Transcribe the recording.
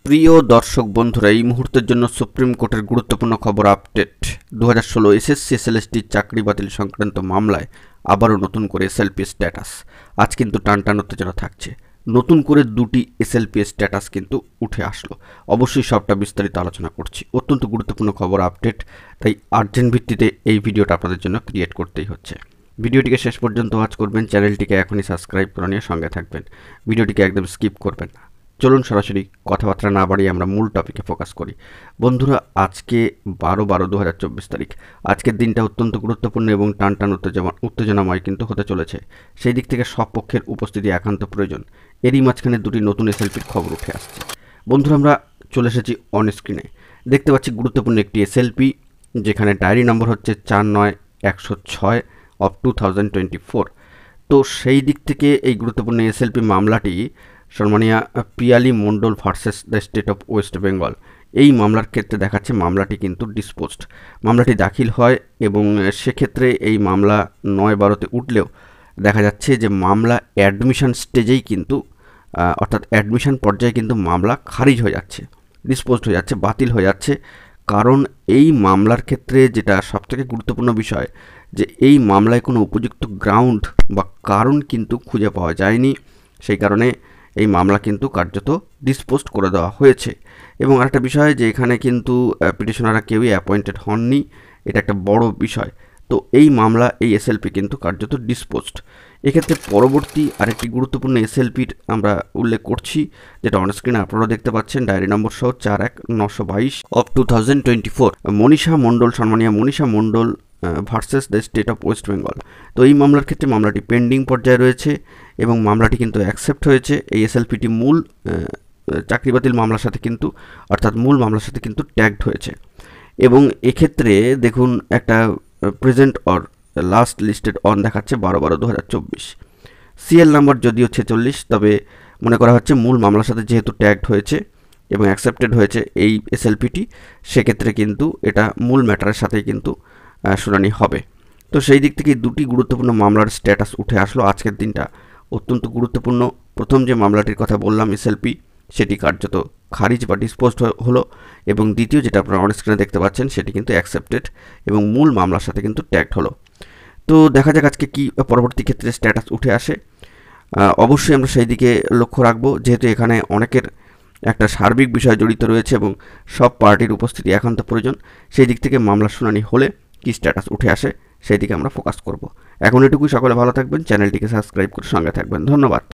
প্রিয় দর্শক বন্ধুরা, এই মুহূর্তের জন্য সুপ্রিম কোর্টের গুরুত্বপূর্ণ খবর আপডেট। 2016 এসএসসি এসএলএসটি চাকরি বাতিল সংক্রান্ত মামলায় আবারও নতুন করে এসএলপি স্ট্যাটাস। আজ কিন্তু টানটান উত্তেজনা থাকছে। নতুন করে দুটি এসএলপি স্ট্যাটাস কিন্তু উঠে আসলো। অবশ্যই সবটা বিস্তারিত আলোচনা করছি। অত্যন্ত গুরুত্বপূর্ণ খবর আপডেট, তাই আর্জেন্ট ভিত্তিতে এই ভিডিওটা আপনাদের জন্য ক্রিয়েট করতেই হচ্ছে। ভিডিওটিকে শেষ পর্যন্ত ওয়াচ করবেন, চ্যানেলটিকে এখনই সাবস্ক্রাইব করে নিয়ে সঙ্গে থাকবেন, ভিডিওটিকে একদম স্কিপ করবেন না। চলুন সরাসরি কথাবার্তা না বাড়িয়ে আমরা মূল টপিকে ফোকাস করি। বন্ধুরা, আজকে 12/12/2024 তারিখ। আজকের দিনটা অত্যন্ত গুরুত্বপূর্ণ এবং টানটান উত্তেজনাময় কিন্তু হতে চলেছে। সেই দিক থেকে সব পক্ষের উপস্থিতি একান্ত প্রয়োজন। এরই মাঝখানে দুটি নতুন এসএলপির খবর উঠে আসছে। বন্ধুরা, আমরা চলে এসেছি অন স্ক্রিনে। দেখতে পাচ্ছি গুরুত্বপূর্ণ একটি এসএলপি, যেখানে ডায়েরি নম্বর হচ্ছে 49-106 অফ 2024। তো সেই দিক থেকে এই গুরুত্বপূর্ণ এসএলপি মামলাটি সম্মানীয় Piyali Mondal versus the state of West Bengal, এই মামলার ক্ষেত্রে দেখাচ্ছে মামলাটি কিন্তু ডিসপোজড। মামলাটি দাখিল হয় এবং সেক্ষেত্রে এই মামলা 9/12-তে উঠলেও দেখা যাচ্ছে যে মামলা অ্যাডমিশন স্টেজেই কিন্তু অর্থাৎ অ্যাডমিশন পর্যায়ে কিন্তু মামলা খারিজ হয়ে যাচ্ছে, ডিসপোজড হয়ে যাচ্ছে, বাতিল হয়ে যাচ্ছে। কারণ এই মামলার ক্ষেত্রে যেটা সবথেকে গুরুত্বপূর্ণ বিষয়, যে এই মামলায় কোনো উপযুক্ত গ্রাউন্ড বা কারণ কিন্তু খুঁজে পাওয়া যায়নি। সেই কারণে এই মামলা কিন্তু কার্যত ডিসপোজড করে দেওয়া হয়েছে। এবং আরেকটা বিষয়, যে এখানে কিন্তু পিটিশনাররা কেউই অ্যাপয়েন্টেড হননি, এটা একটা বড় বিষয়। তো এই মামলা, এই এসএলপি কিন্তু কার্যত ডিসপোজড। এক্ষেত্রে পরবর্তী আরেকটি গুরুত্বপূর্ণ এসএলপির আমরা উল্লেখ করছি, যেটা অনস্ক্রিনে আপনারা দেখতে পাচ্ছেন, ডায়েরি নম্বর সহ 41-922 অফ 2024, মনীষা মণ্ডল, সম্মানীয় Manisha Mondal versus the state of West Bengal. তো এই মামলার ক্ষেত্রে মামলাটি পেন্ডিং পর্যায়ে রয়েছে এবং মামলাটি কিন্তু অ্যাকসেপ্ট হয়েছে। এই এসএলপিটি মূল চাকরি বাতিল মামলার সাথে কিন্তু, অর্থাৎ মূল মামলার সাথে কিন্তু ট্যাগড হয়েছে। এবং এক্ষেত্রে দেখুন, একটা present or last listed on দেখাচ্ছে 12/12/2024। সিএল নাম্বার যদিও 46, তবে মনে করা হচ্ছে মূল মামলার সাথে যেহেতু ট্যাগড হয়েছে এবং অ্যাকসেপ্টেড হয়েছে এই এসএলপিটি, সেক্ষেত্রে কিন্তু এটা মূল ম্যাটারের সাথেই কিন্তু শুনানি হবে। তো সেই দিক থেকে দুটি গুরুত্বপূর্ণ মামলার স্ট্যাটাস উঠে আসলো। আজকের দিনটা অত্যন্ত গুরুত্বপূর্ণ। প্রথম যে মামলাটির কথা বললাম এসএলপি, সেটি কার্যত খারিজ বা ডিসপোজড হলো, এবং দ্বিতীয় যেটা আপনারা অন স্ক্রিনে দেখতে পাচ্ছেন, সেটি কিন্তু অ্যাকসেপ্টেড এবং মূল মামলার সাথে কিন্তু ট্যাগড হলো। তো দেখা যাক আজকে কি পরবর্তী ক্ষেত্রে স্ট্যাটাস উঠে আসে। অবশ্যই আমরা সেই দিকে লক্ষ্য রাখবো, যেহেতু এখানে অনেকের একটা সার্বিক বিষয় জড়িত রয়েছে এবং সব পার্টির উপস্থিতি একান্ত প্রয়োজন। সেই দিক থেকে মামলার শুনানি হলে কি স্ট্যাটাস উঠে আসে, সেই দিকে আমরা ফোকাস করব। এখন এটুকুই। সকলে ভালো থাকবেন, চ্যানেলটিকে সাবস্ক্রাইব করে সঙ্গে থাকবেন। ধন্যবাদ।